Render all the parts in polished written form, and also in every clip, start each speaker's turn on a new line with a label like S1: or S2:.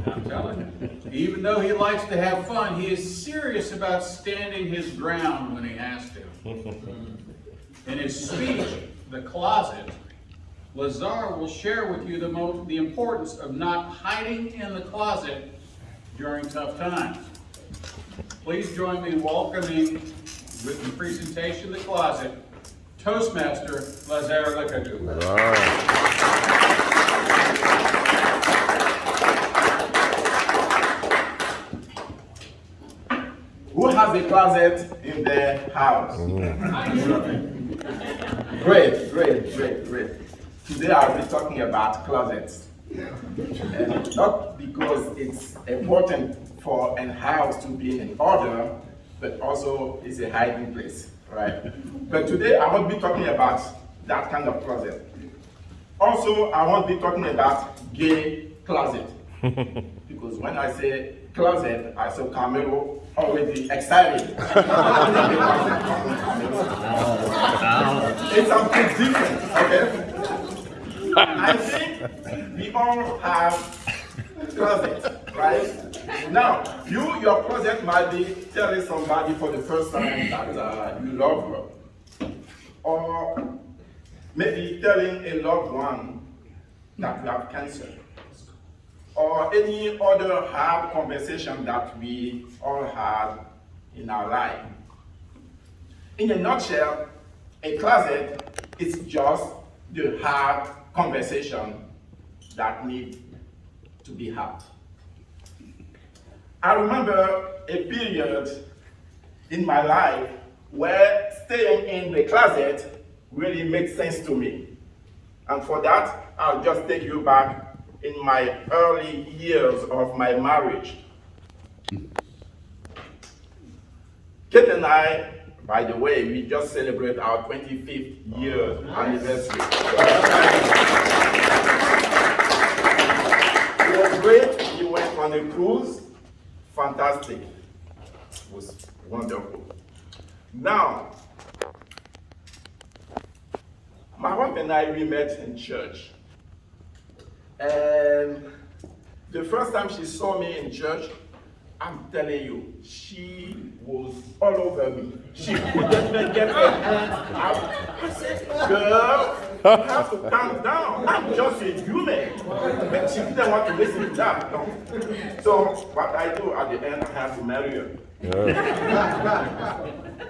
S1: I'm telling you. Even though he likes to have fun, he is serious about standing his ground when he has to. In his speech, The Closet, Lazare will share with you the importance of not hiding in the closet during tough times. Please join me in welcoming, with the presentation The Closet, Toastmaster Lazare Lekadou.
S2: Who has a closet in their house? Great. Today I'll be talking about closets. And not because it's important for a house to be in order, but also it's a hiding place, right? But today I won't be talking about that kind of closet. Also, I won't be talking about gay closet. Because when I say closet, I saw Camilo already excited. It's something different, okay? I think we all have closets, right? Now, your closet might be telling somebody for the first time that you love her. Or maybe telling a loved one that you have cancer. Or any other hard conversation that we all had in our life. In a nutshell, a closet is just the hard conversation that need to be had. I remember a period in my life where staying in the closet really made sense to me. And for that, I'll just take you back in my early years of my marriage. Kate and I, by the way, we just celebrate our 25th year anniversary. It was great. We went on a cruise. Fantastic. It was wonderful. Now, my wife and I, we met in church. And the first time she saw me in church, I'm telling you, she was all over me. She couldn't even get her hands out. I said, girl, you have to calm down. I'm just a human. But she didn't want to listen to that. No. So what I do at the end, I have to marry her. Yeah.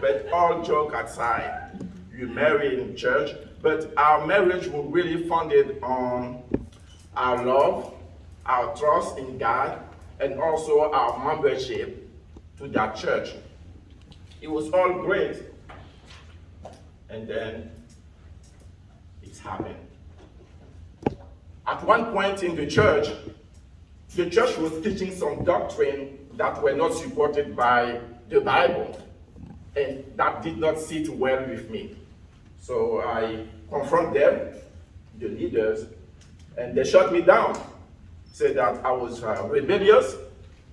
S2: But all joke aside, you marry in church, but our marriage was really founded on our love, our trust in God, and also our membership to that church. It was all great. And then it's happened. At one point in the church was teaching some doctrine that were not supported by the Bible. And that did not sit well with me. So I confront them, the leaders, and they shut me down. Said that I was rebellious,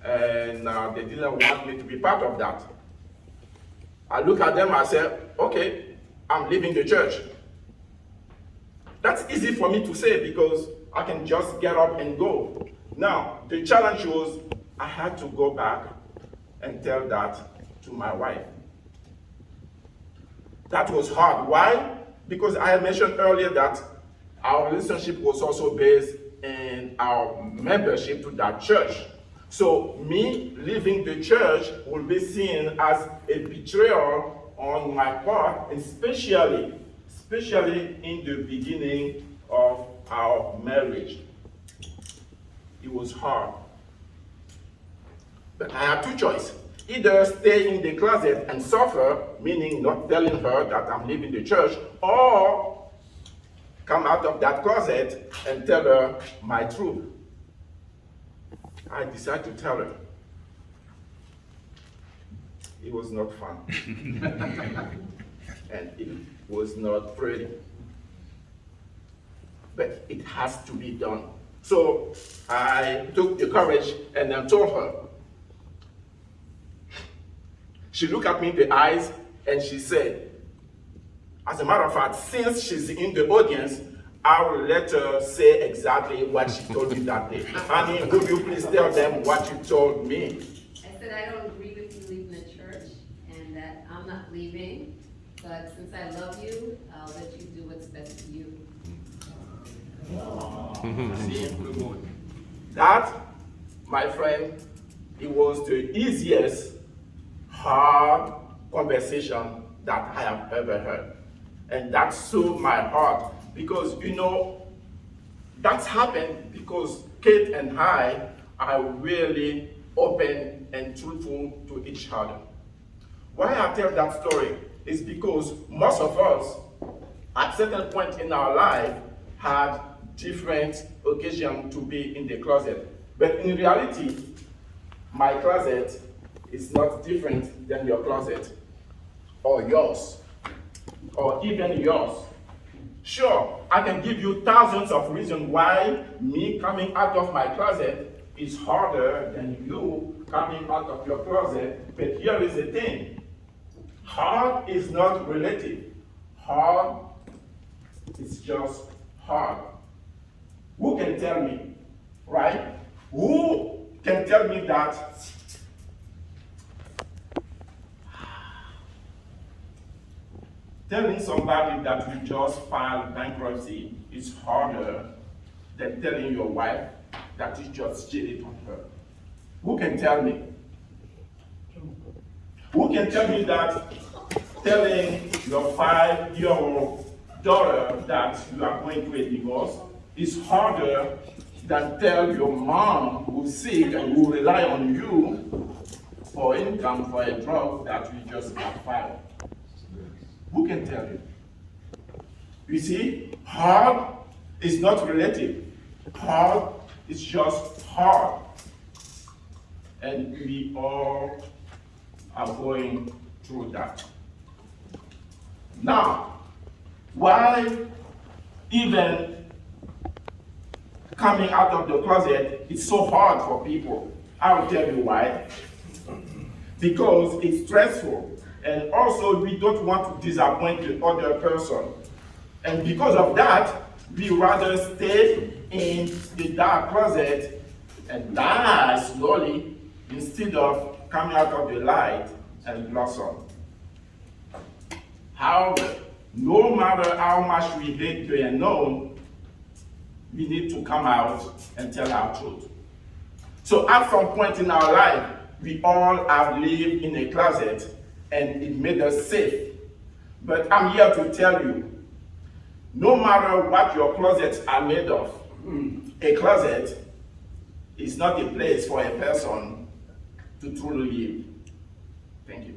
S2: and they didn't want me to be part of that. I look at them, I said, okay, I'm leaving the church. That's easy for me to say because I can just get up and go. Now, the challenge was I had to go back and tell that to my wife. That was hard. Why? Because I mentioned earlier that our relationship was also based in our membership to that church. So me leaving the church will be seen as a betrayal on my part, and especially in the beginning of our marriage. It was hard. But I had two choices. Either stay in the closet and suffer, meaning not telling her that I'm leaving the church, or come out of that closet and tell her my truth. I decided to tell her. It was not fun. And it was not pretty. But it has to be done. So I took the courage and then told her. She looked at me in the eyes and she said, as a matter of fact, since she's in the audience, I will let her say exactly what she told me that day. Honey, would you please tell them what you told me?
S3: I said I don't agree with you leaving the church and that I'm not leaving, but since I love you, I'll let you do what's best for you.
S2: That, my friend, it was the easiest, hard conversation that I have ever heard. And that soothed my heart because, you know, that's happened because Kate and I are really open and truthful to each other. Why I tell that story is because most of us, at certain point in our life, had different occasions to be in the closet. But in reality, my closet is not different than your closet, or yours, or even yours. Sure, I can give you thousands of reasons why me coming out of my closet is harder than you coming out of your closet, but here is the thing. Hard is not relative. Hard is just hard. Who can tell me, right? Who can tell me that telling somebody that you just filed bankruptcy is harder than telling your wife that you just cheated on her? Who can tell me? Who can tell me that telling your 5-year-old daughter that you are going through a divorce is harder than tell your mom who's sick and who rely on you for income for a drug that you just got filed? Who can tell you? You see, hard is not relative. Hard is just hard. And we all are going through that. Now, why even coming out of the closet is so hard for people? I will tell you why. Because it's stressful. And also, we don't want to disappoint the other person. And because of that, we rather stay in the dark closet and die slowly instead of coming out of the light and blossom. However, no matter how much we hate the unknown, we need to come out and tell our truth. So at some point in our life, we all have lived in a closet and it made us safe. But I'm here to tell you, no matter what your closets are made of, a closet is not a place for a person to truly live. Thank you.